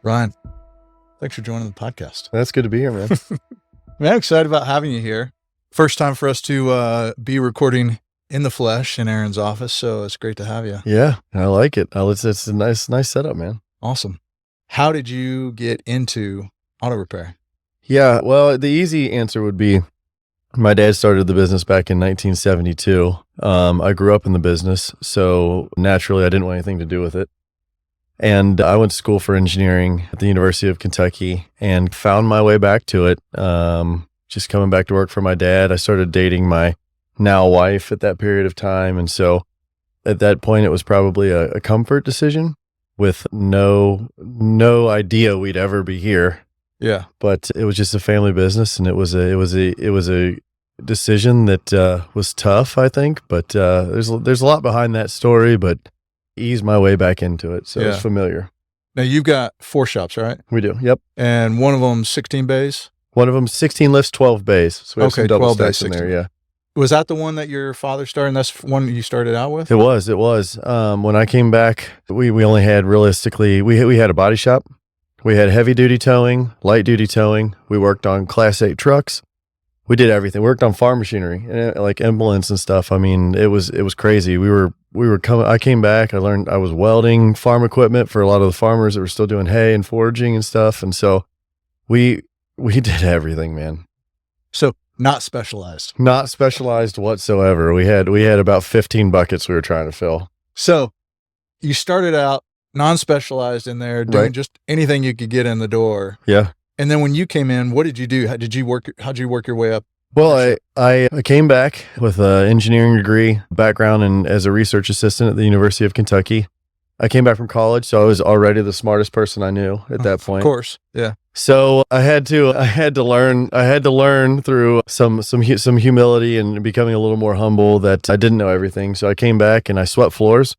Ryan, thanks for joining the podcast. That's good to be here, man. I'm excited about having you here. First time for us to be recording in the flesh in Aaron's office, so it's great to have you. Yeah, I like it. It's a nice setup, man. Awesome. How did you get into auto repair? Yeah, well, the easy answer would be my dad started the business back in 1972. I grew up in the business, so naturally I didn't want anything to do with it. And I went to school for engineering at the University of Kentucky and found my way back to it. Just coming back to work for my dad. I started dating my now wife at that period of time. And so at that point, it was probably a comfort decision with no idea we'd ever be here. Yeah. But it was just a family business, and it was a decision that was tough, I think. But there's a lot behind that story, but eased my way back into it. So it's familiar. Now you've got 4 shops, right? We do. Yep. And one of them 16 bays? One of them 16 lifts, 12 bays. So we have some double 12 bays, stacks in there. Yeah. Was that the one that your father started? And that's one you started out with? It was. When I came back, we only had realistically, we had a body shop. We had heavy duty towing, light duty towing. We worked on Class 8 trucks. We did everything. We worked on farm machinery, like implements and stuff. I mean, it was crazy. We were coming. I came back. I was welding farm equipment for a lot of the farmers that were still doing hay and foraging and stuff. And so we did everything, man. So not specialized. Not specialized whatsoever. We had about 15 buckets we were trying to fill. So you started out non-specialized in there, doing just anything you could get in the door. Yeah. And then when you came in, what did you do? How'd you work your way up? Well, I came back with an engineering degree background and as a research assistant at the University of Kentucky. I came back from college, so I was already the smartest person I knew at that point. Of course. Yeah. So I had to learn through some humility and becoming a little more humble that I didn't know everything. So I came back and I swept floors.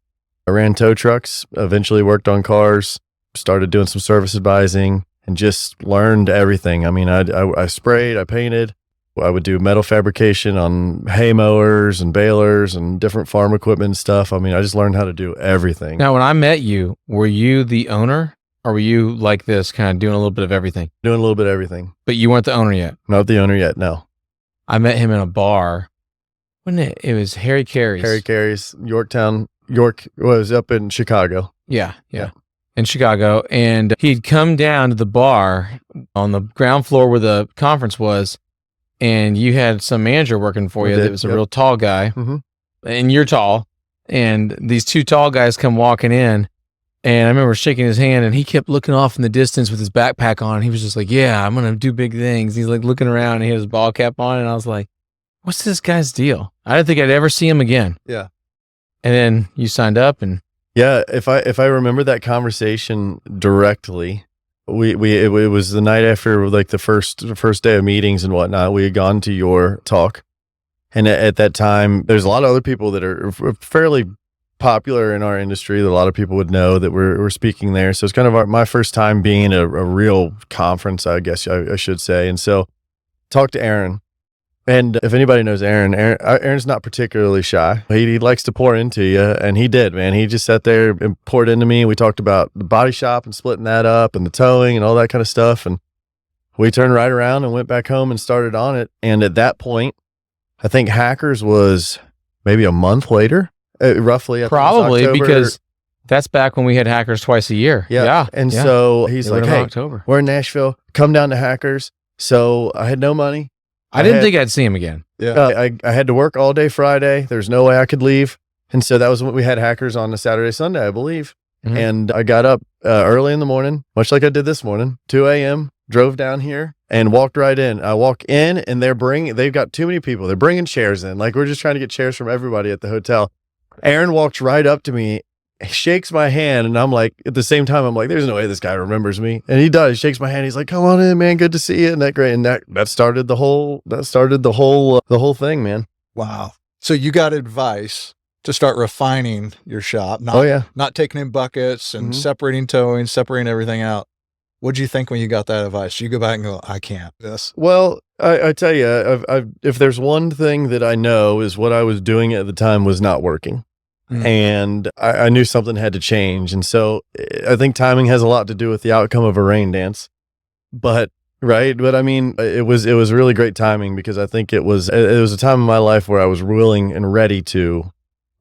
I ran tow trucks, eventually worked on cars, started doing some service advising, and just learned everything. I mean, I sprayed, I painted. I would do metal fabrication on hay mowers and balers and different farm equipment and stuff. I mean, I just learned how to do everything. Now, when I met you, were you the owner, or were you like this, kind of doing a little bit of everything? Doing a little bit of everything. But you weren't the owner yet? Not the owner yet, no. I met him in a bar. When it was Harry Carey's. Harry Carey's, York was up in Chicago. Yeah. In Chicago. And he'd come down to the bar on the ground floor where the conference was, and you had some manager working for you that was a real tall guy. Mm-hmm. And you're tall. And these 2 tall guys come walking in, and I remember shaking his hand, and he kept looking off in the distance with his backpack on. He was just like, yeah, I'm going to do big things. He's like looking around, and he had his ball cap on, and I was like, what's this guy's deal? I didn't think I'd ever see him again. Yeah. And then you signed up, and yeah, if I remember that conversation directly, it was the night after like the first day of meetings and whatnot. We had gone to your talk, and at that time, there's a lot of other people that are fairly popular in our industry that a lot of people would know that were speaking there. So it's kind of my first time being at a real conference, I guess I should say. And so talked to Aaron. And if anybody knows Aaron's not particularly shy. He likes to pour into you, and he did, man. He just sat there and poured into me. We talked about the body shop and splitting that up and the towing and all that kind of stuff. And we turned right around and went back home and started on it. And at that point, I think Hackers was maybe a month later, roughly. Probably, because that's back when we had Hackers twice a year. Yeah. And so he's like, hey, October. We're in Nashville. Come down to Hackers. So I had no money. I didn't think I'd see him again. Yeah, I had to work all day Friday. There's no way I could leave. And so that was when we had Hackers on a Saturday, Sunday, I believe. Mm-hmm. And I got up early in the morning, much like I did this morning, 2 a.m., drove down here and walked right in. I walk in and they've got too many people. They're bringing chairs in. Like we're just trying to get chairs from everybody at the hotel. Aaron walks right up to me, shakes my hand, and I'm like, at the same time, I'm like, there's no way this guy remembers me. And he does. He shakes my hand. He's like, come on in, man. Good to see you. And that started the whole thing, man. Wow. So you got advice to start refining your shop. Not taking in buckets and separating towing, separating everything out. What'd you think when you got that advice? You go back and go, I can't. This. Well, I tell you, if there's one thing that I know is what I was doing at the time was not working. and I knew something had to change. And so I think timing has a lot to do with the outcome of a rain dance, but I mean, it was really great timing, because I think it was a time in my life where I was willing and ready to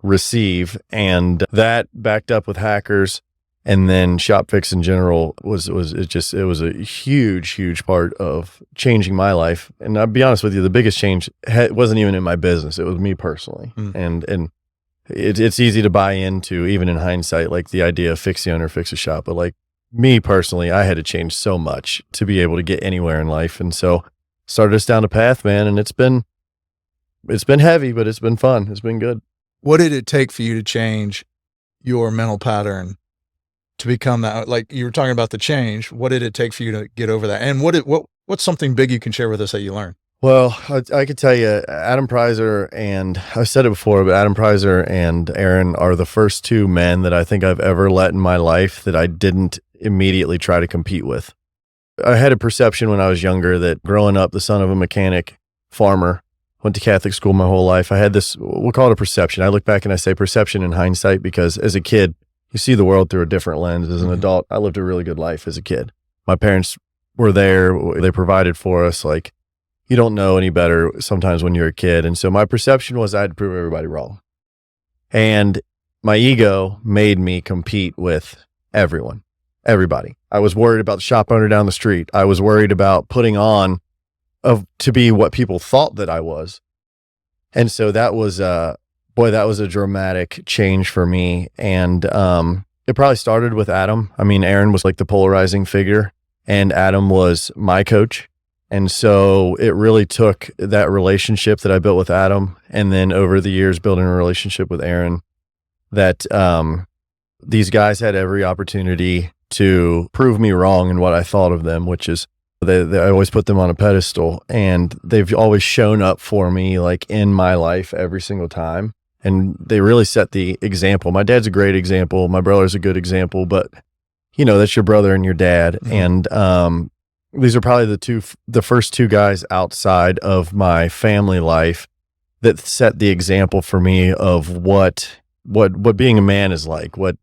receive, and that backed up with Hackers. And then Shop Fix in general was a huge part of changing my life. And I'll be honest with you, the biggest change wasn't even in my business. It was me personally. And it's easy to buy into, even in hindsight, like the idea of fix the owner, fix a shop. But like me personally, I had to change so much to be able to get anywhere in life. And so started us down a path, man. And it's been heavy, but it's been fun. It's been good. What did it take for you to change your mental pattern to become that? Like you were talking about the change. What did it take for you to get over that? And what's something big you can share with us that you learned? Well, I could tell you, Adam Preiser, and I've said it before, but Adam Preiser and Aaron are the first two men that I think I've ever let in my life that I didn't immediately try to compete with. I had a perception when I was younger that growing up, the son of a mechanic, farmer, went to Catholic school my whole life. I had this, we'll call it a perception. I look back and I say perception in hindsight, because as a kid, you see the world through a different lens. As an adult, I lived a really good life as a kid. My parents were there. They provided for us. Like, you don't know any better sometimes when you're a kid. And so my perception was I had to prove everybody wrong. And my ego made me compete with everybody. I was worried about the shop owner down the street. I was worried about putting on to be what people thought that I was. And so that was that was a dramatic change for me. And it probably started with Adam. I mean, Aaron was like the polarizing figure, and Adam was my coach. And so it really took that relationship that I built with Adam, and then over the years building a relationship with Aaron, that these guys had every opportunity to prove me wrong in what I thought of them, which is I always put them on a pedestal, and they've always shown up for me, like in my life every single time. And they really set the example. My dad's a great example. My brother's a good example, but you know, that's your brother and your dad. And these are probably the first two guys outside of my family life that set the example for me of what being a man is like, what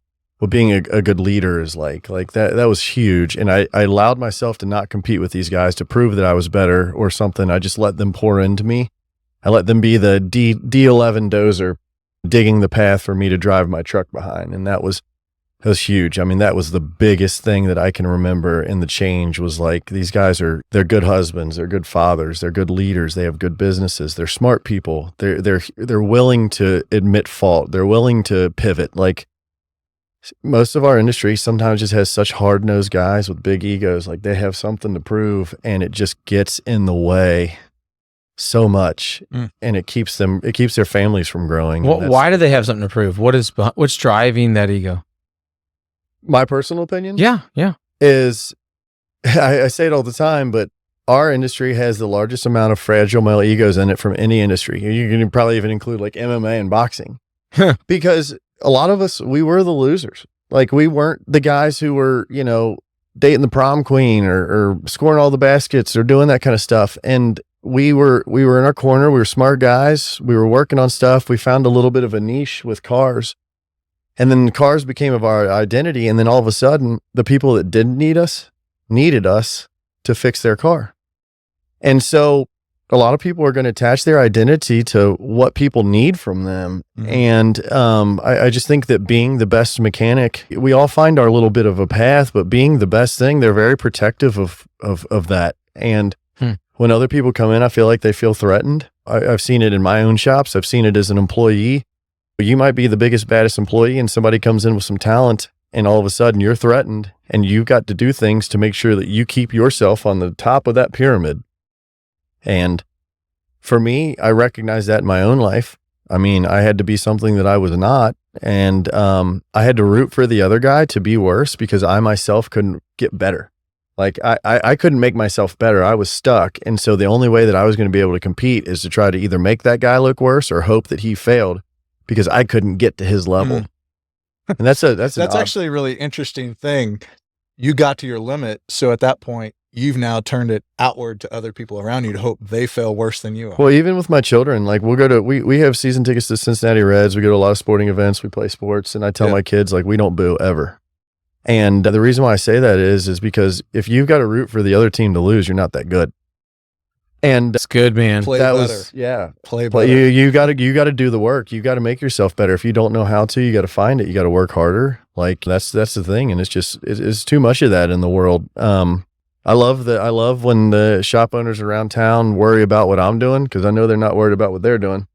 being a good leader is like that was huge. And I allowed myself to not compete with these guys to prove that I was better or something. I just let them pour into me. I let them be the D11 dozer digging the path for me to drive my truck behind. And that was huge. I mean, that was the biggest thing that I can remember in the change, was like, these guys they're good husbands, they're good fathers, they're good leaders, they have good businesses, they're smart people, they're willing to admit fault, they're willing to pivot. Like, most of our industry sometimes just has such hard-nosed guys with big egos, like they have something to prove, and it just gets in the way so much, and it keeps their families from growing. Why do they have something to prove? What's driving that ego? My personal opinion? Yeah. Is, I say it all the time, but our industry has the largest amount of fragile male egos in it from any industry. You can probably even include like MMA and boxing. Because a lot of us, we were the losers. Like, we weren't the guys who were, you know, dating the prom queen or scoring all the baskets or doing that kind of stuff. And we were in our corner. We were smart guys. We were working on stuff. We found a little bit of a niche with cars. And then the cars became of our identity. And then all of a sudden, the people that didn't need us needed us to fix their car. And so a lot of people are going to attach their identity to what people need from them. And I just think that being the best mechanic, we all find our little bit of a path, but being the best thing, they're very protective of that. And when other people come in, I feel like they feel threatened. I've seen it in my own shops. I've seen it as an employee. You might be the biggest, baddest employee, and somebody comes in with some talent, and all of a sudden you're threatened, and you've got to do things to make sure that you keep yourself on the top of that pyramid. And for me, I recognize that in my own life. I mean, I had to be something that I was not, and I had to root for the other guy to be worse, because I myself couldn't get better. Like, I couldn't make myself better. I was stuck. And so the only way that I was going to be able to compete is to try to either make that guy look worse or hope that he failed, because I couldn't get to his level. And that's actually a really interesting thing. You got to your limit. So at that point, you've now turned it outward to other people around you to hope they fail worse than you are. Well, even with my children, like we have season tickets to Cincinnati Reds. We go to a lot of sporting events. We play sports, and I tell my kids, like, we don't boo ever. And the reason why I say that is because if you've got to root for the other team to lose, you're not that good. And it's good, man. Play better. Play better. You got to do the work. You got to make yourself better. If you don't know how to, you got to find it. You got to work harder. Like that's the thing. And it's too much of that in the world. I love when the shop owners around town worry about what I'm doing, because I know they're not worried about what they're doing.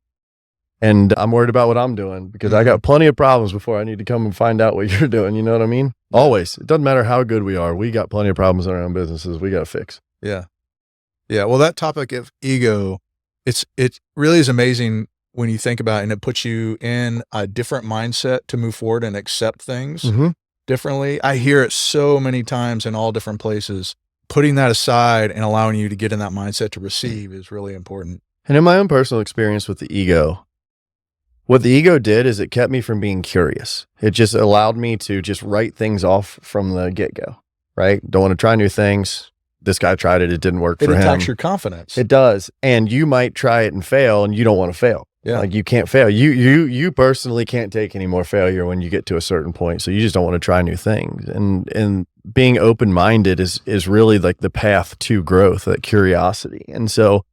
And I'm worried about what I'm doing, because I got plenty of problems before I need to come and find out what you're doing. You know what I mean? Always. It doesn't matter how good we are. We got plenty of problems in our own businesses we got to fix. Yeah. Yeah. Well, that topic of ego, it really is amazing when you think about it, and it puts you in a different mindset to move forward and accept things differently. I hear it so many times in all different places. Putting that aside and allowing you to get in that mindset to receive is really important. And in my own personal experience with the ego, what the ego did is it kept me from being curious. It just allowed me to just write things off from the get-go, right? Don't want to try new things. This guy tried it. It didn't work for him. It attacks your confidence. It does. And you might try it and fail, and you don't want to fail. Yeah. Like, you can't fail. You personally can't take any more failure when you get to a certain point. So you just don't want to try new things. And being open-minded is really like the path to growth, that curiosity. And so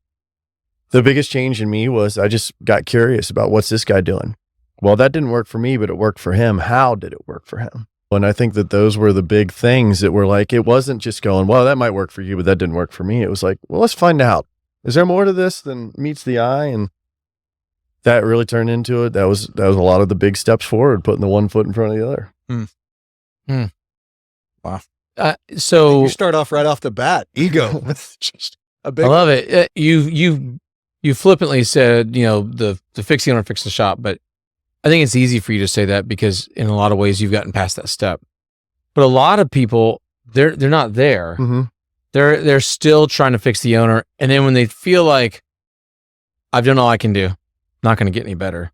the biggest change in me was I just got curious about, what's this guy doing? Well, that didn't work for me, but it worked for him. How did it work for him? And I think that those were the big things that were like, it wasn't just going, well, that might work for you, but that didn't work for me. It was like, well, let's find out. Is there more to this than meets the eye? And that really turned into it. That was a lot of the big steps forward, putting the one foot in front of the other. Wow. So you start off right off the bat, ego. Just a big. I love it. You flippantly said, the fix the owner, fix the shop, but I think it's easy for you to say that because in a lot of ways you've gotten past that step. But a lot of people, they're not there. They're still trying to fix the owner, and then when they feel like, I've done all I can do, not going to get any better,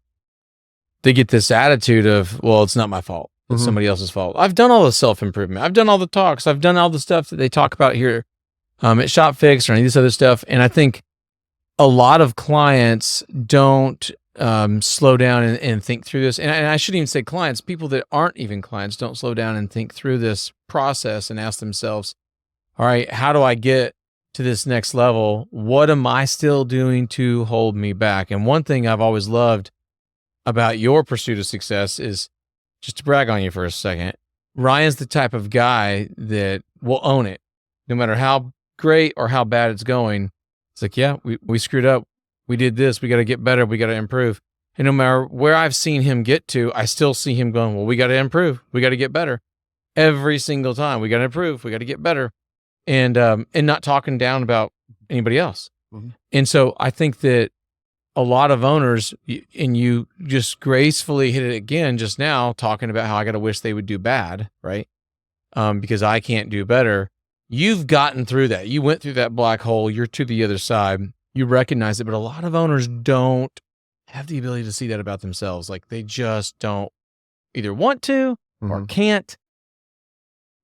they get this attitude of, well, it's not my fault. It's somebody else's fault. I've done all the self-improvement. I've done all the talks. I've done all the stuff that they talk about here at Shop Fix or any of this other stuff. And I think a lot of clients don't slow down and think through this. And I shouldn't even say clients. People that aren't even clients don't slow down and think through this process and ask themselves, all right, how do I get to this next level? What am I still doing to hold me back? And one thing I've always loved about your pursuit of success is, just to brag on you for a second, Ryan's the type of guy that will own it. No matter how great or how bad it's going, it's like, yeah, we screwed up. We did this. We got to get better. We got to improve. And no matter where I've seen him get to, I still see him going, well, we got to improve. We got to get better. Every single time. We got to improve. We got to get better. And not talking down about anybody else. And so I think that a lot of owners, and you just gracefully hit it again just now, talking about how I got to wish they would do bad, right? Because I can't do better. You've gotten through that. You went through that black hole. You're to the other side. You recognize it, but a lot of owners don't have the ability to see that about themselves. Like, they just don't either want to or can't.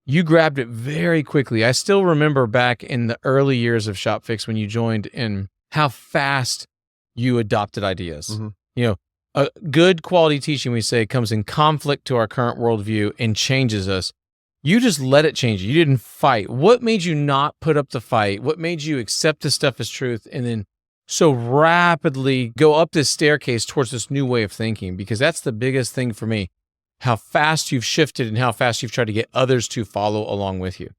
You grabbed it very quickly. I still remember back in the early years of Shop Fix when you joined, and how fast you adopted ideas. A good quality teaching, we say, comes in conflict to our current worldview and changes us. You just let it change you. You didn't fight. What made you not put up the fight? What made you accept this stuff as truth and then so rapidly go up this staircase towards this new way of thinking? Because that's the biggest thing for me, how fast you've shifted and how fast you've tried to get others to follow along with you.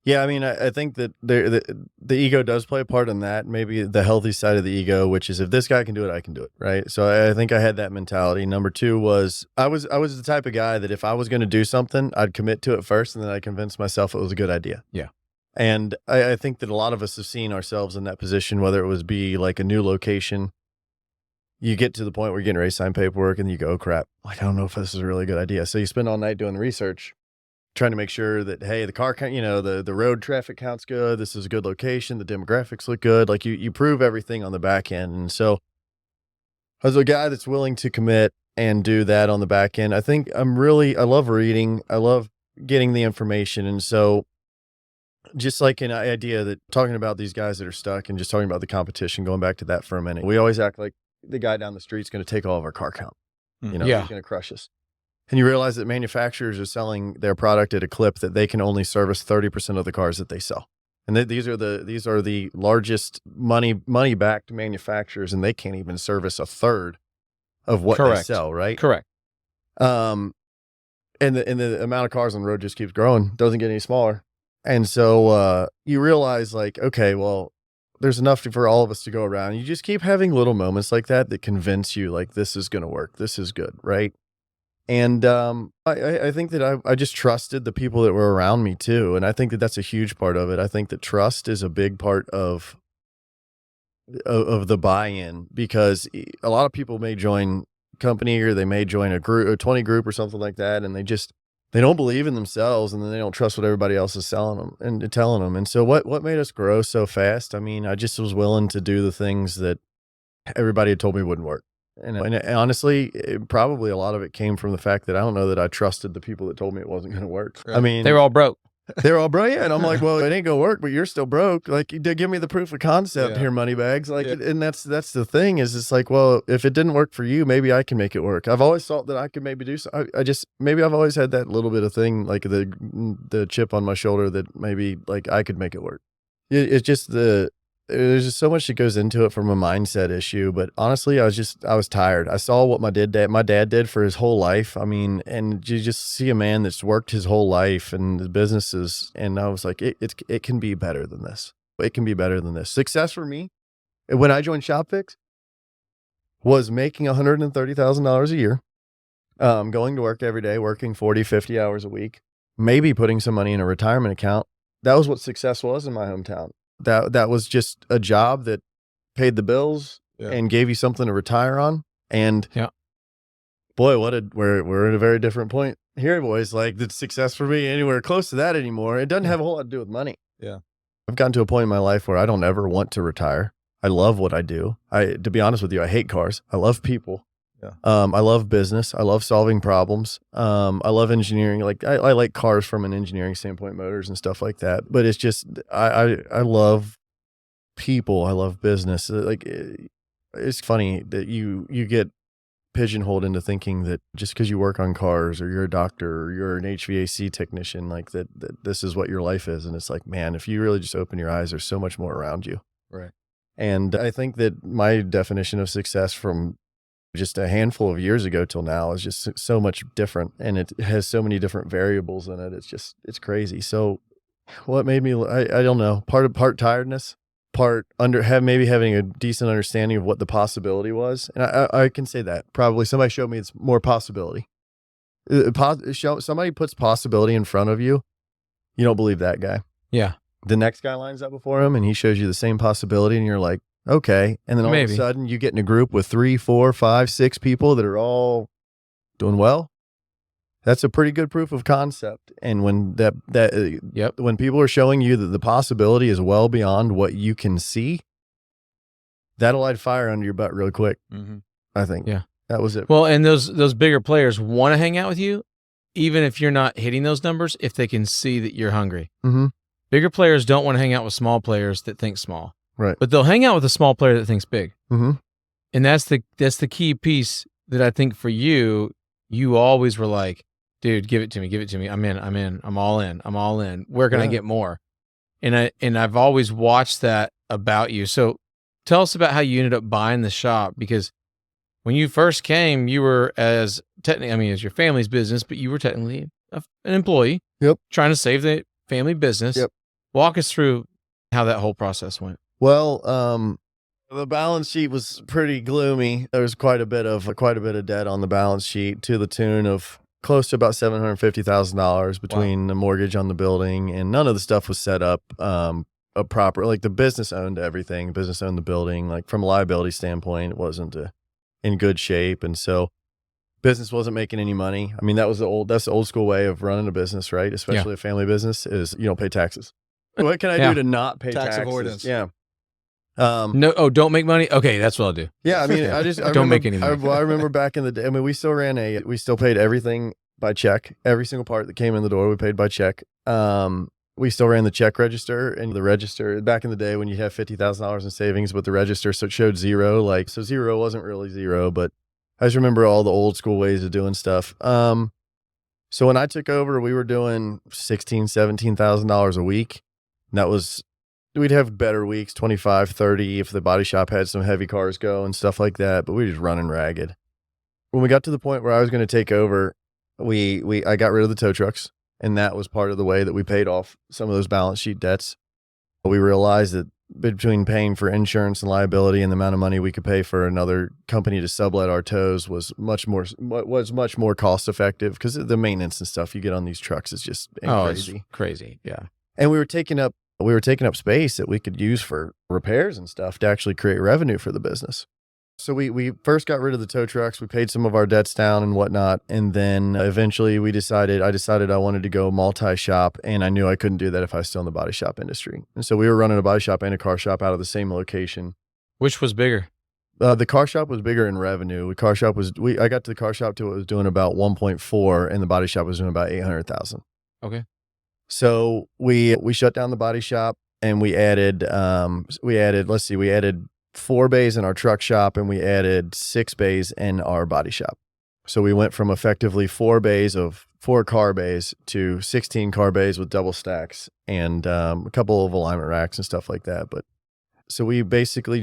Yeah, I mean, I think that the ego does play a part in that. Maybe the healthy side of the ego, which is, if this guy can do it, I can do it, right? So I think I had that mentality. Number two was I was the type of guy that if I was going to do something, I'd commit to it first, and then I'd convince myself it was a good idea. Yeah. And I think that a lot of us have seen ourselves in that position, whether it was be like a new location. You get to the point where you're getting ready to sign paperwork, and you go, oh, crap, like, I don't know if this is a really good idea. So you spend all night doing the research, trying to make sure that, hey, the car count, the road traffic count's good. This is a good location. The demographics look good. Like, you prove everything on the back end. And so as a guy that's willing to commit and do that on the back end, I think I love reading. I love getting the information. And so just like an idea that talking about these guys that are stuck and just talking about the competition, going back to that for a minute, we always act like the guy down the street's going to take all of our car count. You know, he's going to crush us. And you realize that manufacturers are selling their product at a clip that they can only service 30% of the cars that they sell. And these are the largest money backed manufacturers, and they can't even service a third of what they sell, right? Correct. And the amount of cars on the road just keeps growing, doesn't get any smaller. And so you realize, like, okay, well, there's enough for all of us to go around. You just keep having little moments like that convince you, like, this is going to work. This is good, right? And I think that I just trusted the people that were around me too. And I think that that's a huge part of it. I think that trust is a big part of the buy-in, because a lot of people may join company, or they may join a group, a 20 group or something like that, and they don't believe in themselves, and then they don't trust what everybody else is selling them and telling them. And so what made us grow so fast? I mean, I just was willing to do the things that everybody had told me wouldn't work. And honestly, probably a lot of it came from the fact that I don't know that I trusted the people that told me it wasn't going to work. Right. I mean, they were all broke. They're all broke. Yeah. And I'm like, well, it ain't going to work, but you're still broke. Like, give me the proof of concept here, money bags. Like, and that's the thing is, it's like, well, if it didn't work for you, maybe I can make it work. I've always thought that I could maybe do so. Maybe I've always had that little bit of thing, like the chip on my shoulder, that maybe like I could make it work. It's just there's just so much that goes into it from a mindset issue. But honestly, I was tired. I saw what my dad did for his whole life. I mean, and you just see a man that's worked his whole life and the businesses. And I was like, it can be better than this. It can be better than this. Success for me, when I joined ShopFix, was making $130,000 a year, going to work every day, working 40, 50 hours a week, maybe putting some money in a retirement account. That was what success was in my hometown. That was just a job that paid the bills and gave you something to retire on. And boy, we're at a very different point here, boys. Like, the success for me anywhere close to that anymore. It doesn't have a whole lot to do with money. Yeah. I've gotten to a point in my life where I don't ever want to retire. I love what I do. To be honest with you, I hate cars. I love people. Yeah. I love business. I love solving problems. I love engineering. Like, I like cars from an engineering standpoint, motors and stuff like that. But it's just, I love people. I love business. Like, it's funny that you get pigeonholed into thinking that just because you work on cars, or you're a doctor, or you're an HVAC technician, like that this is what your life is. And it's like, man, if you really just open your eyes, there's so much more around you. Right. And I think that my definition of success from just a handful of years ago till now is just so much different, and it has so many different variables in it. It's crazy. So what made me, I don't know, part tiredness, part maybe having a decent understanding of what the possibility was. And I can say that probably somebody showed me it's more possibility. Somebody puts possibility in front of you, you don't believe that guy. Yeah. The next guy lines up before him and he shows you the same possibility, and you're like, okay. And then all of a sudden you get in a group with 3, 4, 5, 6 people that are all doing well. That's a pretty good proof of concept. And when when people are showing you that the possibility is well beyond what you can see, that'll light fire under your butt real quick. Mm-hmm. I think. Yeah. That was it. Well, and those bigger players want to hang out with you, even if you're not hitting those numbers, if they can see that you're hungry. Mm-hmm. Bigger players don't want to hang out with small players that think small. Right. But they'll hang out with a small player that thinks big. Mm-hmm. And that's the key piece that I think for you always were like, dude, give it to me. I'm in, I'm all in. Where can I get more? And I've always watched that about you. So tell us about how you ended up buying the shop, because when you first came, you were as your family's business, but you were technically an employee. Yep. Trying to save the family business. Yep. Walk us through how that whole process went. Well, the balance sheet was pretty gloomy. There was quite a bit of debt on the balance sheet, to the tune of close to about $750,000 between the mortgage on the building, and none of the stuff was set up a proper, like, the business owned everything. Business owned the building. Like, from a liability standpoint, it wasn't in good shape, and so business wasn't making any money. I mean, that's the old school way of running a business, right? Especially a family business, is you don't pay taxes. What can I do to not pay taxes? Avoidance. Yeah. Don't make money. Okay, that's what I'll do. Yeah, I mean, I don't make any money. I remember back in the day. I mean, we still paid everything by check. Every single part that came in the door, we paid by check. we still ran the check register, and the register back in the day when you have $50,000 in savings, but the register, so it showed zero, like, so zero wasn't really zero, but I just remember all the old school ways of doing stuff. So when I took over, we were doing $16,000, $17,000 a week. And that was, we'd have better weeks, 25, 30, if the body shop had some heavy cars go and stuff like that, but we were just running ragged. When we got to the point where I was going to take over, I got rid of the tow trucks, and that was part of the way that we paid off some of those balance sheet debts. We realized that between paying for insurance and liability and the amount of money we could pay for another company to sublet our tows was much more cost effective, because the maintenance and stuff you get on these trucks is just crazy. It's crazy. Yeah. And we were taking up space that we could use for repairs and stuff to actually create revenue for the business. So we first got rid of the tow trucks. We paid some of our debts down and whatnot. And then eventually I decided I wanted to go multi-shop, and I knew I couldn't do that if I was still in the body shop industry. And so we were running a body shop and a car shop out of the same location. Which was bigger? The car shop was bigger in revenue. I got to the car shop to it was doing about 1.4, and the body shop was doing about 800,000. Okay. So we shut down the body shop, and we added 4 bays in our truck shop, and we added 6 bays in our body shop. So we went from effectively 4 car bays to 16 car bays with double stacks and a couple of alignment racks and stuff like that. But so we basically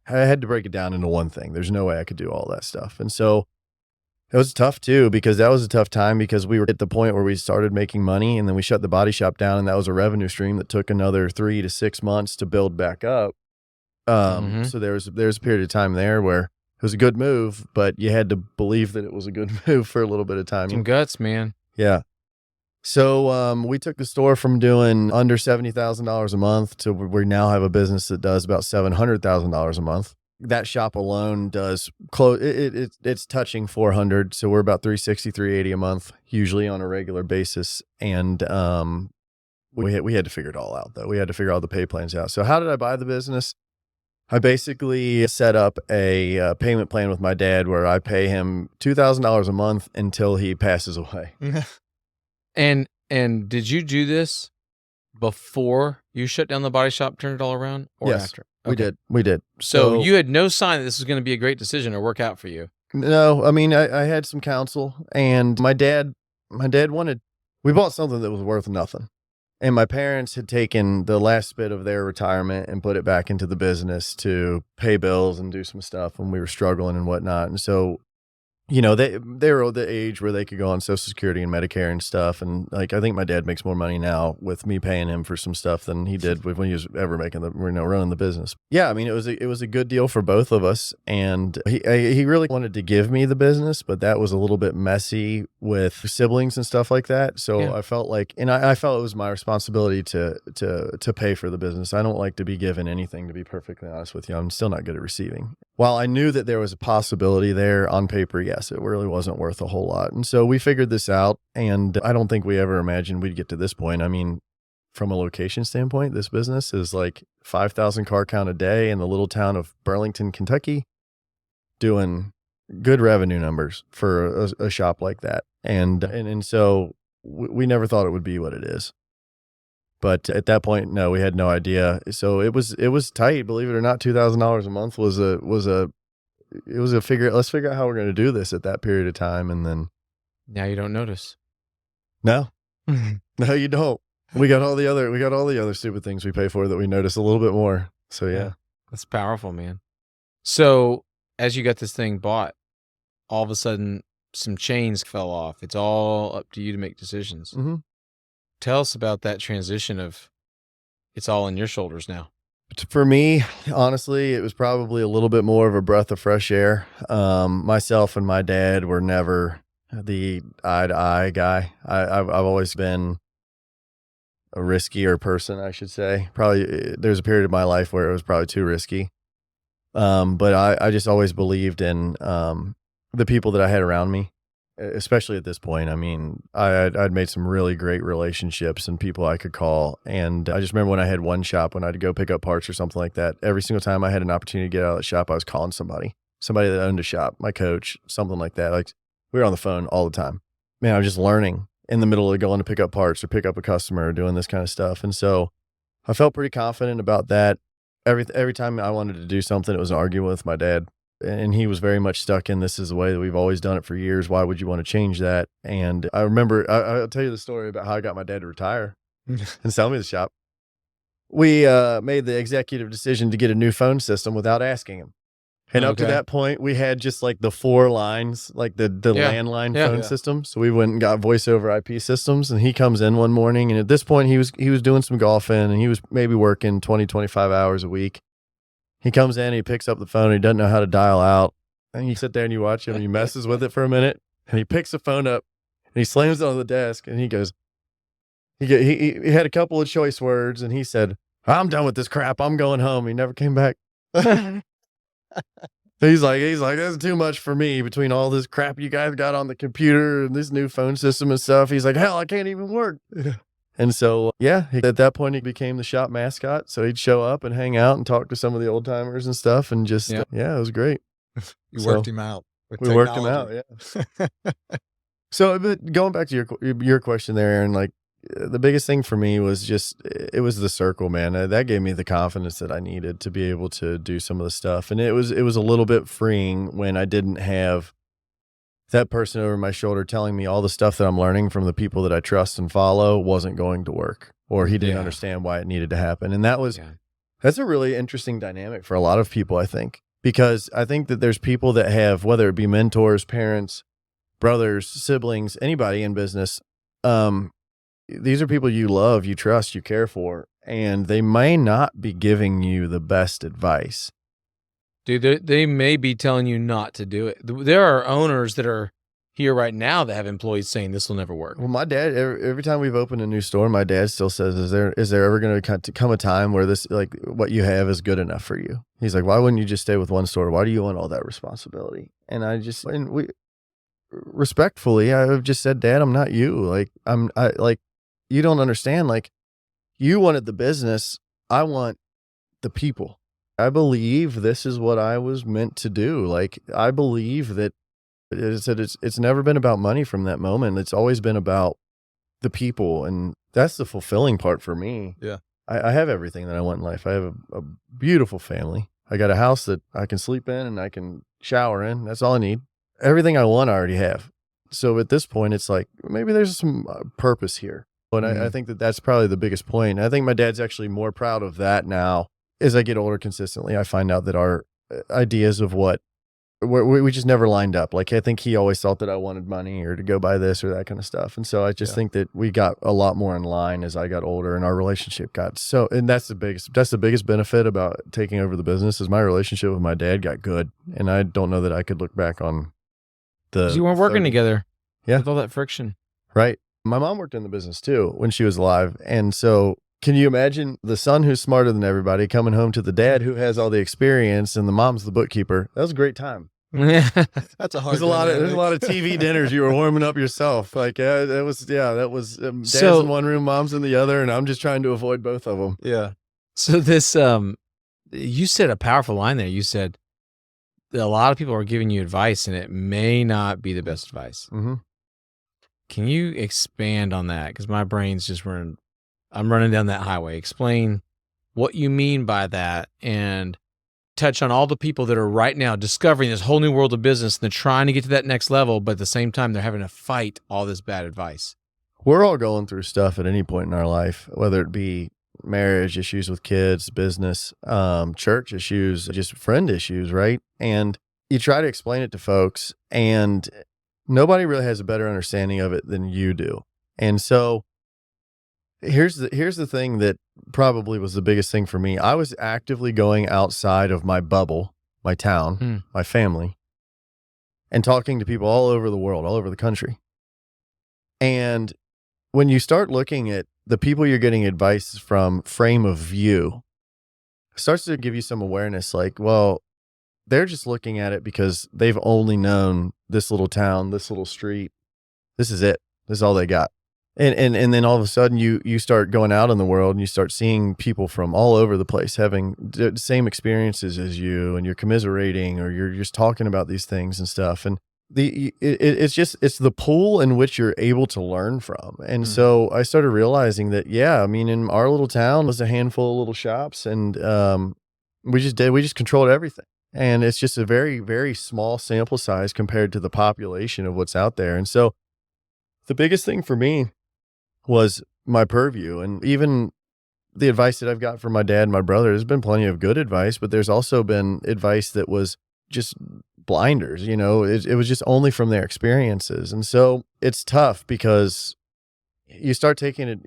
I had to break it down into one thing. There's no way I could do all that stuff. And so it was tough too, because that was a tough time, because we were at the point where we started making money, and then we shut the body shop down, and that was a revenue stream that took another 3 to 6 months to build back up. So there was a period of time there where it was a good move, but you had to believe that it was a good move for a little bit of time. Some guts, man. Yeah. So we took the store from doing under $70,000 a month to we now have a business that does about $700,000 a month. That shop alone does close. It's touching 400. So we're about 360, 380 a month, usually on a regular basis. And we had to figure it all out, though. We had to figure all the pay plans out. So how did I buy the business? I basically set up a payment plan with my dad where I pay him $2,000 a month until he passes away. And did you do this before you shut down the body shop, turned it all around, or yes, after? Okay. We did. So you had no sign that this was going to be a great decision or work out for you? No, I mean, I had some counsel, and my dad we bought something that was worth nothing. And my parents had taken the last bit of their retirement and put it back into the business to pay bills and do some stuff when we were struggling and whatnot. And so, you know, they were at the age where they could go on Social Security and Medicare and stuff. And like, I think my dad makes more money now with me paying him for some stuff than he did when he was ever making running the business. Yeah, I mean, it was a good deal for both of us. And he really wanted to give me the business, but that was a little bit messy with siblings and stuff like that. So yeah. I felt like, and I felt it was my responsibility to pay for the business. I don't like to be given anything, to be perfectly honest with you. I'm still not good at receiving. While I knew that there was a possibility there on paper, yes, it really wasn't worth a whole lot. And so we figured this out, and I don't think we ever imagined we'd get to this point. I mean, from a location standpoint, this business is like 5,000 car count a day in the little town of Burlington, Kentucky, doing good revenue numbers for a shop like that. And so we never thought it would be what it is. But at that point, no, we had no idea. So it was tight, believe it or not. $2,000 a month was a figure. Let's figure out how we're going to do this at that period of time. And then now you don't notice. No, no, you don't. We got all the other stupid things we pay for that we notice a little bit more. So yeah. That's powerful, man. So as you got this thing bought, all of a sudden some chains fell off. It's all up to you to make decisions. Mm-hmm. Tell us about that transition of it's all on your shoulders now. For me, honestly, it was probably a little bit more of a breath of fresh air. Myself and my dad were never the eye-to-eye guy. I've always been a riskier person, I should say. Probably there's a period of my life where it was probably too risky. But I just always believed in the people that I had around me. Especially at this point. I mean, I'd made some really great relationships and people I could call. And I just remember when I had one shop, when I'd go pick up parts or something like that, every single time I had an opportunity to get out of the shop, I was calling somebody that owned a shop, my coach, something like that. Like we were on the phone all the time. Man, I was just learning in the middle of going to pick up parts or pick up a customer or doing this kind of stuff. And so I felt pretty confident about that. Every time I wanted to do something, it was an argument with my dad. And he was very much stuck in, this is the way that we've always done it for years. Why would you want to change that? And I remember, I'll tell you the story about how I got my dad to retire and sell me the shop. We made the executive decision to get a new phone system without asking him. And up to that point, we had just like the 4 lines, like the landline phone system. So we went and got voice over IP systems. And he comes in one morning, and at this point, he was doing some golfing, and he was maybe working 20, 25 hours a week. He comes in, he picks up the phone, and he doesn't know how to dial out. And you sit there and you watch him, and he messes with it for a minute, and he picks the phone up, and he slams it on the desk, and he goes, he had a couple of choice words, and he said, I'm done with this crap. I'm going home. He never came back. He's like, that's too much for me between all this crap you guys got on the computer and this new phone system and stuff. He's like, hell, I can't even work. And so, at that point, he became the shop mascot. So he'd show up and hang out and talk to some of the old timers and stuff. And just, it was great. You worked him out. We worked him out. Yeah. So, but going back to your question there, Aaron, like, the biggest thing for me was it was the circle, man. That gave me the confidence that I needed to be able to do some of the stuff. And it was a little bit freeing when I didn't have that person over my shoulder telling me all the stuff that I'm learning from the people that I trust and follow wasn't going to work, or he didn't understand why it needed to happen. And that's a really interesting dynamic for a lot of people, I think, because I think that there's people that have, whether it be mentors, parents, brothers, siblings, anybody in business, these are people you love, you trust, you care for, and they may not be giving you the best advice. Dude, they may be telling you not to do it. There are owners that are here right now that have employees saying this will never work. Well, my dad, every time we've opened a new store, my dad still says, is there ever going to come a time where this, like, what you have is good enough for you? He's like, why wouldn't you just stay with one store? Why do you want all that responsibility? And respectfully, I've just said, Dad, I'm not you. Like, you don't understand. Like, you wanted the business. I want the people. I believe this is what I was meant to do. Like, I believe that it's never been about money from that moment. It's always been about the people. And that's the fulfilling part for me. Yeah. I have everything that I want in life. I have a beautiful family. I got a house that I can sleep in and I can shower in. That's all I need. Everything I want, I already have. So at this point, it's like, maybe there's some purpose here. And I think that's probably the biggest point. I think my dad's actually more proud of that now. As I get older consistently, I find out that our ideas of we just never lined up. Like, I think he always thought that I wanted money or to go buy this or that kind of stuff. And so I just think that we got a lot more in line as I got older, and our relationship got and that's the biggest benefit about taking over the business is my relationship with my dad got good. And I don't know that I could look back on you weren't working together. Yeah. With all that friction. Right. My mom worked in the business too when she was alive. And so can you imagine the son who's smarter than everybody coming home to the dad who has all the experience, and the mom's the bookkeeper? That was a great time. That's a hard. There's a lot of TV dinners you were warming up yourself. Like, that was dad's in one room, mom's in the other, and I'm just trying to avoid both of them. Yeah. So this, you said a powerful line there. You said that a lot of people are giving you advice, and it may not be the best advice. Mm-hmm. Can you expand on that? Because my brain's just I'm running down that highway. Explain what you mean by that, and touch on all the people that are right now discovering this whole new world of business, and they're trying to get to that next level, but at the same time, they're having to fight all this bad advice. We're all going through stuff at any point in our life, whether it be marriage issues with kids, business, church issues, just friend issues, right? And you try to explain it to folks, and nobody really has a better understanding of it than you do. And so here's the thing that probably was the biggest thing for me. I was actively going outside of my bubble, my town, my family, and talking to people all over the world, all over the country. And when you start looking at the people you're getting advice from frame of view, it starts to give you some awareness, like, well, they're just looking at it because they've only known this little town, this little street. This is it. This is all they got. And then all of a sudden you start going out in the world, and you start seeing people from all over the place having the same experiences as you, and you're commiserating, or you're just talking about these things and stuff. And it's the pool in which you're able to learn from. And so I started realizing that, I mean, in our little town was a handful of little shops, and we just controlled everything. And it's just a very, very small sample size compared to the population of what's out there. And so the biggest thing for me was my purview, and even the advice that I've got from my dad and my brother. There's been plenty of good advice, but there's also been advice that was just blinders. It was just only from their experiences. And so it's tough because you start taking it.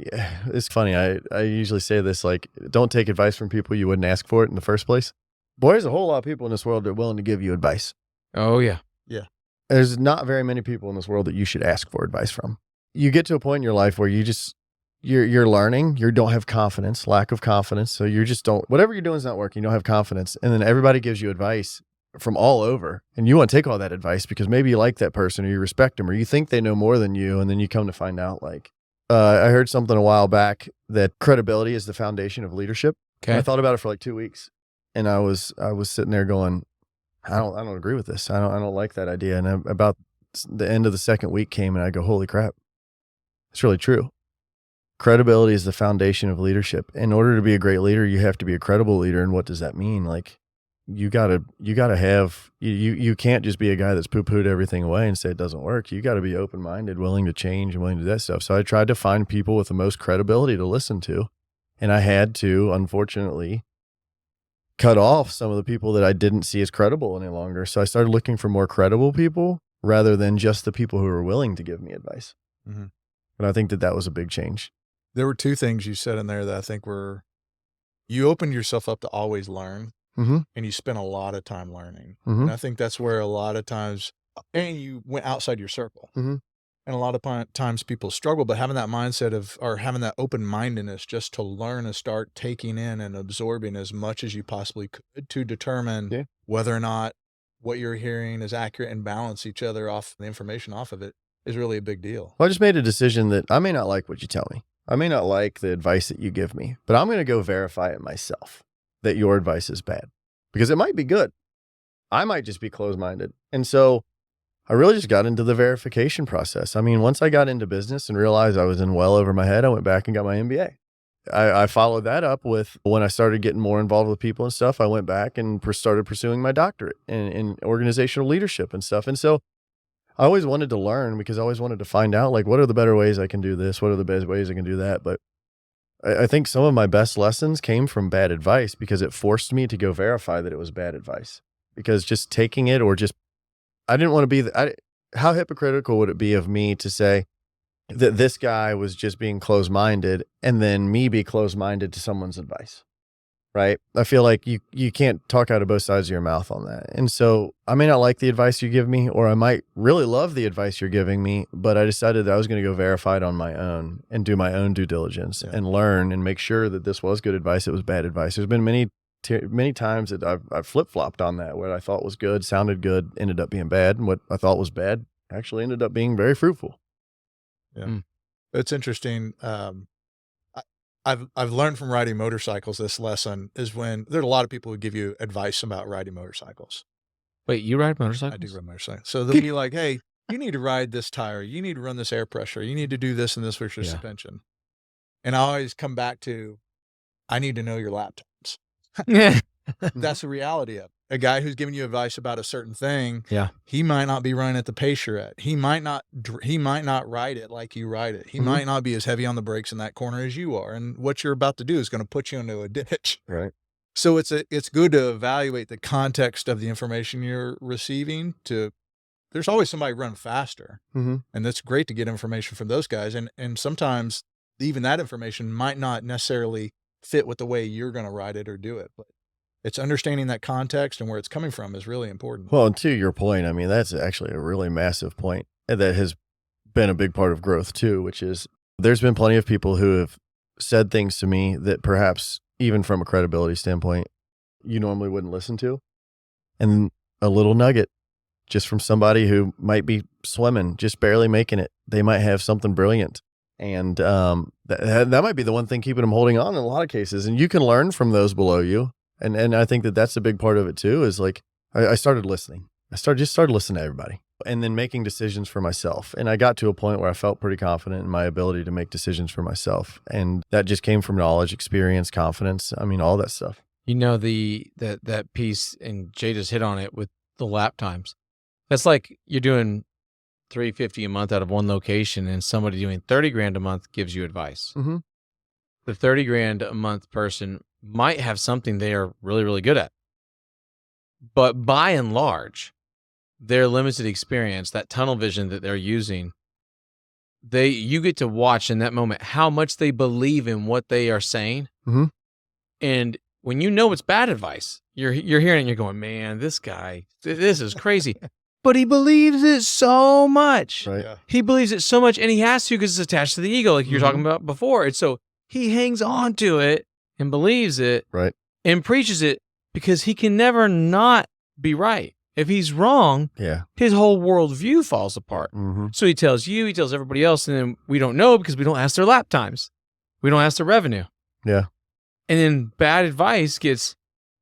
It's funny. I usually say this, like, don't take advice from people you wouldn't ask for it in the first place. Boy, there's a whole lot of people in this world that are willing to give you advice. Oh, yeah. Yeah. There's not very many people in this world that you should ask for advice from. You get to a point in your life where you're learning, you don't have confidence, lack of confidence. So you just whatever you're doing is not working. You don't have confidence. And then everybody gives you advice from all over, and you want to take all that advice because maybe you like that person, or you respect them, or you think they know more than you. And then you come to find out, like, I heard something a while back that credibility is the foundation of leadership. Okay. I thought about it for like 2 weeks. And I was sitting there going, I don't agree with this. I don't like that idea. And about the end of the second week came, and I go, holy crap, it's really true. Credibility is the foundation of leadership. In order to be a great leader, you have to be a credible leader. And what does that mean? Like, you gotta have, you can't just be a guy that's poo-pooed everything away and say it doesn't work. You got to be open-minded, willing to change, and willing to do that stuff. So I tried to find people with the most credibility to listen to. And I had to, unfortunately, cut off some of the people that I didn't see as credible any longer. So I started looking for more credible people rather than just the people who were willing to give me advice. Mm-hmm. And I think that was a big change. There were two things you said in there that I think you opened yourself up to always learn, and you spent a lot of time learning. And I think that's where a lot of times, and you went outside your circle. And a lot of times people struggle, but having that mindset or having that open-mindedness just to learn and start taking in and absorbing as much as you possibly could to determine whether or not what you're hearing is accurate and balance each other off the information off of it is really a big deal. Well, I just made a decision that I may not like what you tell me. I may not like the advice that you give me, but I'm going to go verify it myself that your advice is bad, because it might be good. I might just be closed-minded. And so I really just got into the verification process. I mean, once I got into business and realized I was in well over my head, I went back and got my MBA. I followed that up with, when I started getting more involved with people and stuff, I went back and started pursuing my doctorate in organizational leadership and stuff. And so I always wanted to learn, because I always wanted to find out, like, what are the better ways I can do this? What are the best ways I can do that? But I think some of my best lessons came from bad advice, because it forced me to go verify that it was bad advice. Because just taking it, or just, I didn't want to be, how hypocritical would it be of me to say that this guy was just being closed-minded and then me be closed-minded to someone's advice, right? I feel like you can't talk out of both sides of your mouth on that. And so I may not like the advice you give me, or I might really love the advice you're giving me, but I decided that I was going to go verify it on my own and do my own due diligence and learn and make sure that this was good advice, it was bad advice. There's been many times that I've flip-flopped on that, where I thought was good, sounded good, ended up being bad, and what I thought was bad actually ended up being very fruitful. Yeah. It's interesting. I've learned from riding motorcycles, this lesson is when there's a lot of people who give you advice about riding motorcycles. Wait, you ride motorcycles? I do ride motorcycles. So they'll be like, hey, you need to ride this tire. You need to run this air pressure. You need to do this and this with your suspension. And I always come back to, I need to know your lap times. That's the reality of it. A guy who's giving you advice about a certain thing, he might not be running at the pace you're at. He might not ride it like you ride it. He might not be as heavy on the brakes in that corner as you are. And what you're about to do is going to put you into a ditch. Right. So it's good to evaluate the context of the information you're receiving. There's always somebody running faster. And that's great to get information from those guys. And sometimes even that information might not necessarily fit with the way you're going to ride it or do it. But it's understanding that context and where it's coming from is really important. Well, and to your point, I mean, that's actually a really massive point that has been a big part of growth too, which is there's been plenty of people who have said things to me that perhaps even from a credibility standpoint, you normally wouldn't listen to. And a little nugget just from somebody who might be swimming, just barely making it. They might have something brilliant. And that might be the one thing keeping them holding on in a lot of cases. And you can learn from those below you. And I think that that's a big part of it too, is like, I started listening. I started listening to everybody. and then making decisions for myself. And I got to a point where I felt pretty confident in my ability to make decisions for myself. And that just came from knowledge, experience, confidence. I mean, all that stuff. You know, that piece, and Jay just hit on it with the lap times. That's like you're doing $350 a month out of one location, and somebody doing $30,000 a month gives you advice. Mm-hmm. The $30,000 a month person might have something they are really, really good at. But by and large, their limited experience, that tunnel vision that they're using, you get to watch in that moment how much they believe in what they are saying. Mm-hmm. And when you know it's bad advice, you're hearing it and you're going, man, this guy, this is crazy. But he believes it so much. Right. Yeah. He believes it so much, and he has to because it's attached to the ego, like you're talking about before. And so he hangs on to it and believes it, right, and preaches it because he can never not be right. If he's wrong, his whole worldview falls apart. Mm-hmm. So he tells you, he tells everybody else, and then we don't know because we don't ask their lap times. We don't ask their revenue. Yeah. And then bad advice gets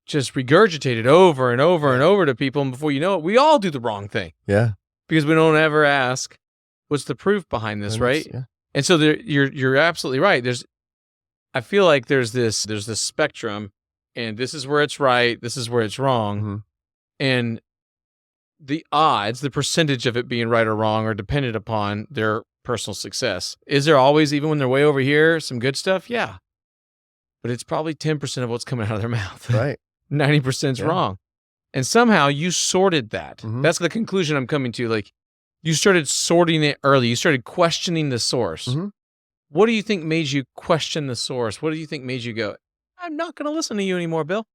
just regurgitated over and over and over to people. And before you know it, we all do the wrong thing. Yeah. Because we don't ever ask, what's the proof behind this, right? Yeah. And so you're absolutely right. I feel like there's this spectrum, and this is where it's right, this is where it's wrong. Mm-hmm. And the odds, the percentage of it being right or wrong are dependent upon their personal success. Is there always, even when they're way over here, some good stuff? Yeah. But it's probably 10% of what's coming out of their mouth. Right. 90% is wrong. And somehow you sorted that. Mm-hmm. That's the conclusion I'm coming to. Like, you started sorting it early. You started questioning the source. Mm-hmm. What do you think made you question the source? What do you think made you go, I'm not going to listen to you anymore, Bill?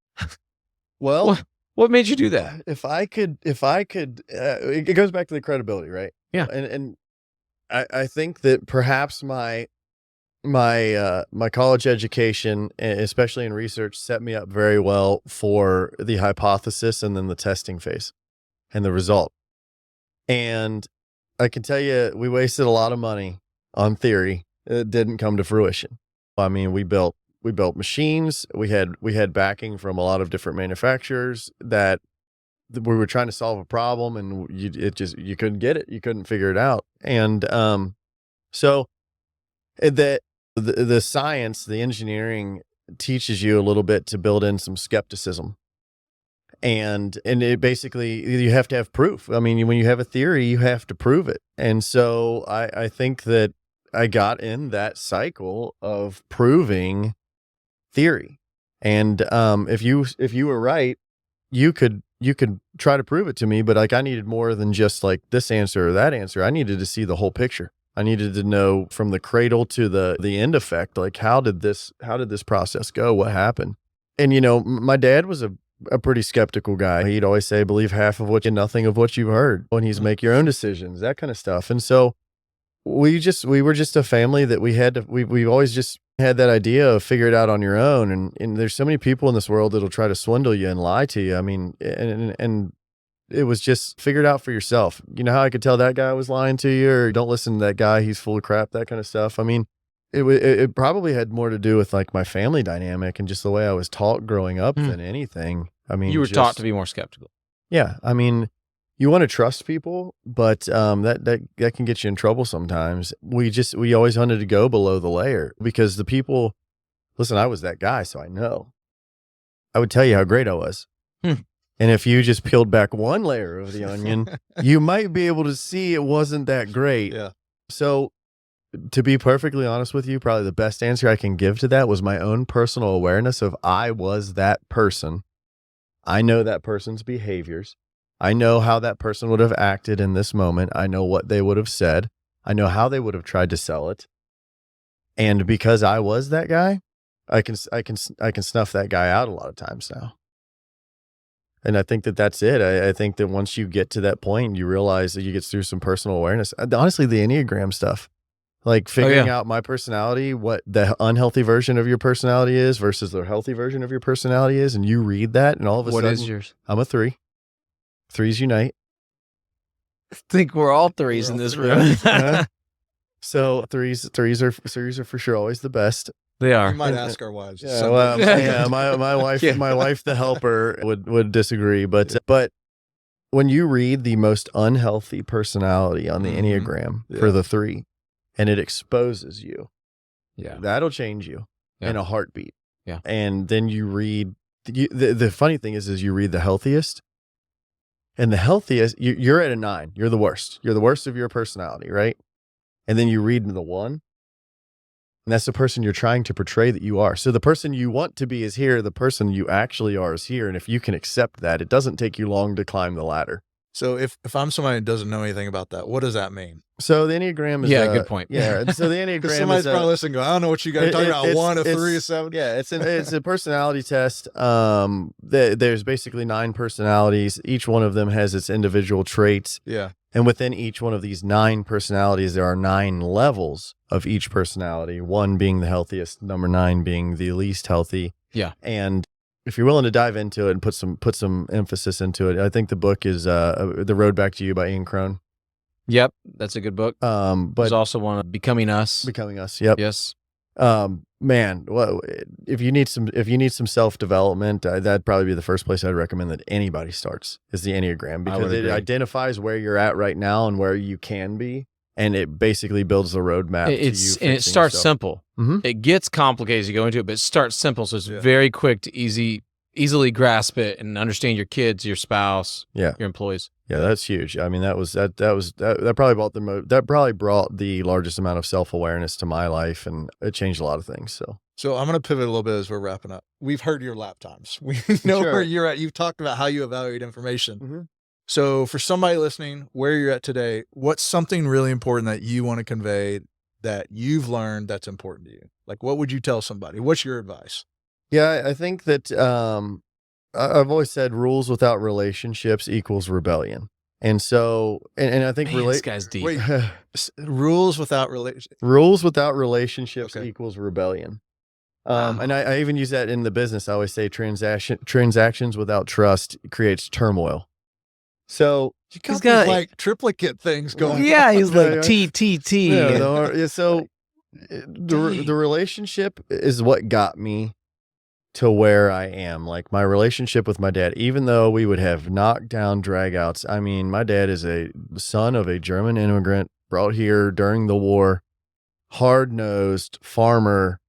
Well, what made you do that? If I could, it goes back to the credibility, right? Yeah. And I think that perhaps my college education, especially in research, set me up very well for the hypothesis and then the testing phase and the result. And I can tell you, we wasted a lot of money on theory. It didn't come to fruition. I mean, we built machines. We had backing from a lot of different manufacturers that we were trying to solve a problem, and you couldn't get it. You couldn't figure it out. And so the science, the engineering teaches you a little bit to build in some skepticism. And it basically, you have to have proof. I mean, when you have a theory, you have to prove it. And so I think that I got in that cycle of proving theory. And if you were right, you could try to prove it to me, but like I needed more than just like this answer or that answer. I needed to see the whole picture. I needed to know from the cradle to the end effect, like how did this process go? What happened? And my dad was a pretty skeptical guy. He'd always say, believe half of what you, nothing of what you've heard. When he's make your own decisions, that kind of stuff. And so we were just a family that we always just had that idea of figure it out on your own. And there's so many people in this world that'll try to swindle you and lie to you. I mean, and it was just figure it out for yourself. You know how I could tell that guy was lying to you, or don't listen to that guy, he's full of crap, that kind of stuff. I mean, it probably had more to do with like my family dynamic and just the way I was taught growing up than anything. I mean, you were taught to be more skeptical. Yeah. I mean, you want to trust people, but that can get you in trouble sometimes. We always wanted to go below the layer because the people, listen, I was that guy, so I know. I would tell you how great I was. And if you just peeled back one layer of the onion, you might be able to see it wasn't that great. Yeah. So to be perfectly honest with you, probably the best answer I can give to that was my own personal awareness of I was that person. I know that person's behaviors. I know how that person would have acted in this moment. I know what they would have said. I know how they would have tried to sell it. And because I was that guy, I can snuff that guy out a lot of times now. And I think that's it. I think that once you get to that point, you realize that you get through some personal awareness. Honestly, the Enneagram stuff, like figuring out my personality, what the unhealthy version of your personality is versus the healthy version of your personality is. And you read that and all of a sudden, what is yours? I'm a 3. 3s unite. I think we're all 3s in this room. So threes are for sure always the best. They are. You might ask our wives. Yeah, well, my wife, my wife, the helper, would disagree, but when you read the most unhealthy personality on the Enneagram for the 3, and it exposes you, that'll change you in a heartbeat. Yeah. And then you read, the funny thing is you read the healthiest, and the healthiest, you're at a 9. You're the worst. You're the worst of your personality, right? And then you read the 1, and that's the person you're trying to portray that you are. So the person you want to be is here. The person you actually are is here. And if you can accept that, it doesn't take you long to climb the ladder. So if I'm somebody that doesn't know anything about that, what does that mean? So the Enneagram is good point. Yeah. So the Enneagram somebody's probably listening going, I don't know what you guys are talking about. 1, a 3, a 7. Yeah, it's a personality test. There's basically 9 personalities. Each one of them has its individual traits. Yeah. And within each one of these 9 personalities, there are 9 levels of each personality, 1 being the healthiest, number 9 being the least healthy. Yeah. And if you're willing to dive into it and put some emphasis into it, I think the book is The Road Back to You by Ian Cron. Yep, that's a good book. But there's also one of Becoming Us. Becoming Us. Yep. Yes. Man, well, if you need some self-development, that'd probably be the first place I'd recommend that anybody starts is the Enneagram, because it identifies where you're at right now and where you can be, and it basically builds the roadmap to you. And it starts yourself. simple. Mm-hmm. It gets complicated as you go into it, but it starts simple, so it's very quick to easily grasp it and understand your kids, your spouse, your employees. Yeah, that's huge. I mean, that probably brought the largest amount of self-awareness to my life, and it changed a lot of things. So I'm going to pivot a little bit as we're wrapping up. We've heard your lap times. We know where you're at. You've talked about how you evaluate information. Mm-hmm. So for somebody listening, where you're at today, what's something really important that you want to convey that you've learned that's important to you? Like, what would you tell somebody? What's your advice? Yeah, I think that I've always said rules without relationships equals rebellion. And so, and I think this guy's deep. Wait, rules without relationships equals rebellion. And I even use that in the business. I always say transactions without trust creates turmoil. So he's got like triplicate things going. Yeah, he's like TTT. Yeah, so the relationship is what got me to where I am. Like my relationship with my dad, even though we would have knockdown dragouts. I mean, my dad is a son of a German immigrant brought here during the war, hard-nosed farmer,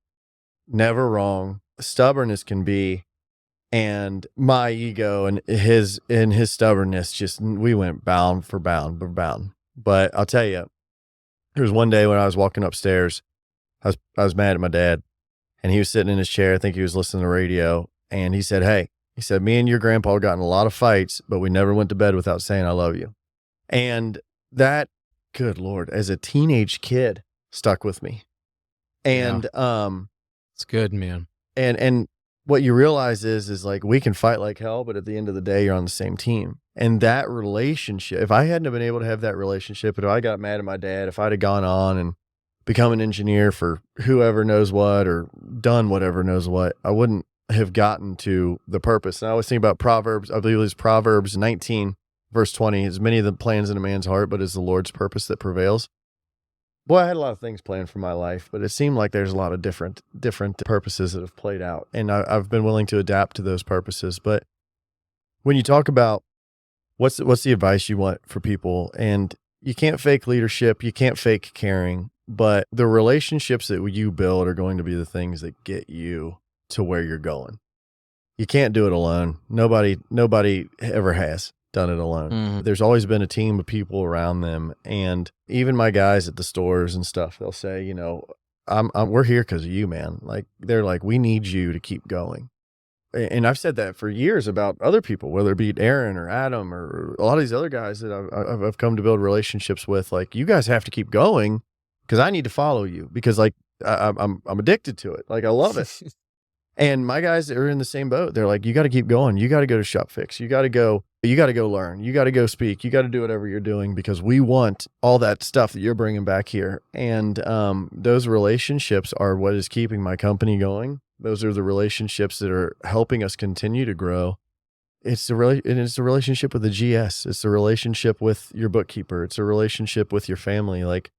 never wrong, stubborn as can be. And my ego and his stubbornness, we went bound for bound. But I'll tell you, there was one day when I was walking upstairs, I was mad at my dad, and he was sitting in his chair. I think he was listening to the radio, and he said, me and your grandpa got in a lot of fights, but we never went to bed without saying I love you. And that, good Lord, as a teenage kid, stuck with me. And it's good, man. And what you realize is like, we can fight like hell, but at the end of the day, you're on the same team. And that relationship, if I hadn't have been able to have that relationship, if I got mad at my dad, if I'd have gone on and become an engineer for whoever knows what, or done whatever knows what, I wouldn't have gotten to the purpose. And I always think about Proverbs, I believe it's Proverbs 19, verse 20, as many of the plans in a man's heart, but it's the Lord's purpose that prevails. Boy, I had a lot of things planned for my life, but it seemed like there's a lot of different purposes that have played out. And I've been willing to adapt to those purposes. But when you talk about what's the advice you want for people, and you can't fake leadership, you can't fake caring, but the relationships that you build are going to be the things that get you to where you're going. You can't do it alone. Nobody ever has done it alone. Mm-hmm. There's always been a team of people around them. And even my guys at the stores and stuff, they'll say, we're here because of you, man. Like, they're like, we need you to keep going. And I've said that for years about other people, whether it be Aaron or Adam or a lot of these other guys that I've come to build relationships with. Like, you guys have to keep going because I need to follow you, because like I'm addicted to it. Like, I love it. And my guys are in the same boat. They're like, you got to keep going. You got to go to Shop Fix. You got to go learn. You got to go speak. You got to do whatever you're doing, because we want all that stuff that you're bringing back here. And those relationships are what is keeping my company going. Those are the relationships that are helping us continue to grow. It's a relationship with the GS. It's a relationship with your bookkeeper. It's a relationship with your family. Like,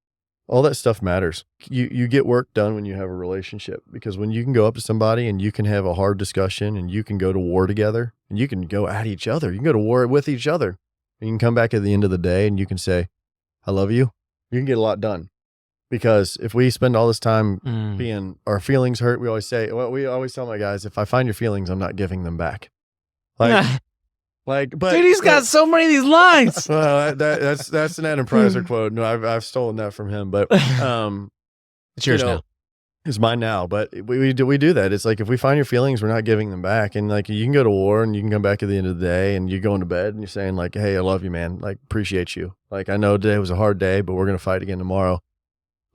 all that stuff matters. You get work done when you have a relationship, because when you can go up to somebody and you can have a hard discussion and you can go to war together and you can go at each other, you can go to war with each other. You can come back at the end of the day and you can say, I love you. You can get a lot done. Because if we spend all this time being our feelings hurt, we always tell my guys, if I find your feelings, I'm not giving them back. But dude, he's got so many of these lines. Well, that's an Adam Preiser quote. No, I've stolen that from him, but it's yours now. It's mine now. But we do that. It's like if we find your feelings, we're not giving them back. And like you can go to war and you can come back at the end of the day and you're going to bed and you're saying like, hey, I love you, man. Like appreciate you. Like I know today was a hard day, but we're gonna fight again tomorrow.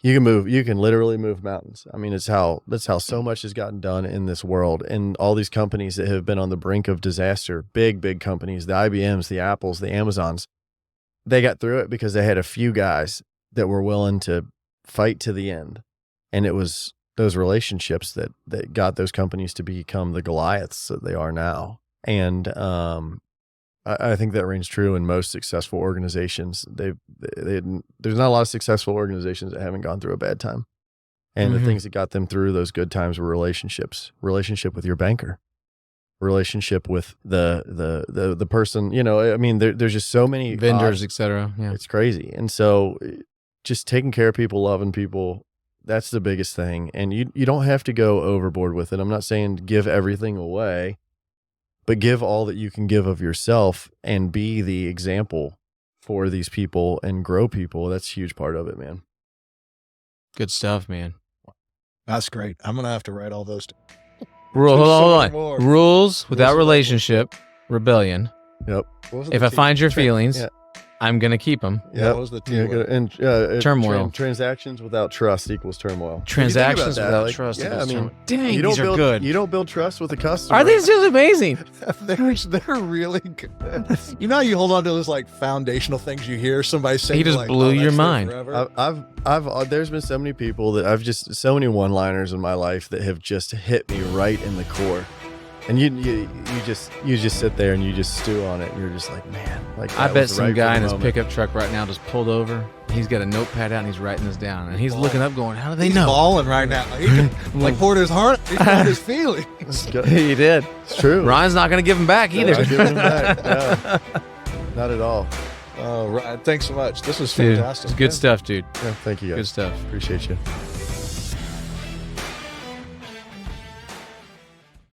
You can literally move mountains. I mean, that's how so much has gotten done in this world. And all these companies that have been on the brink of disaster, big companies, the IBMs, the Apples, the Amazons, they got through it because they had a few guys that were willing to fight to the end. And it was those relationships that got those companies to become the Goliaths that they are now. And I think that rings true in most successful organizations. There's not a lot of successful organizations that haven't gone through a bad time. And the things that got them through those good times were relationships, relationship with your banker, relationship with the person, I mean, there's just so many vendors, etc. Yeah. It's crazy. And so just taking care of people, loving people, that's the biggest thing. And you don't have to go overboard with it. I'm not saying give everything away, but give all that you can give of yourself and be the example for these people and grow people. That's a huge part of it, man. Good stuff, man. That's great. I'm going to have to write all those. Hold on. Rules without relationship, rebellion. Yep. If I find your feelings, I'm going to keep them. Yeah. What was the turmoil. Transactions without trust equals turmoil. Transactions without trust equals turmoil. Dang, these are good. You don't build trust with a customer. Are these just amazing? They're really good. You know how you hold on to those like foundational things you hear somebody say. He just like, blew your mind. I've there's been so many people that so many one-liners in my life that have just hit me right in the core. And you just sit there and you just stew on it and you're just like, man. Like I bet some guy in his pickup truck right now just pulled over. He's got a notepad out and he's writing this down. And he's looking up going, how do they know? He's balling right now. Like poured his heart. He got his feelings. He did. It's true. Ryan's not going to give him back either. Not giving him back. No. Not at all. Oh, Ryan, thanks so much. This was fantastic. Dude, good stuff, dude. Yeah, thank you guys. Good stuff. Appreciate you.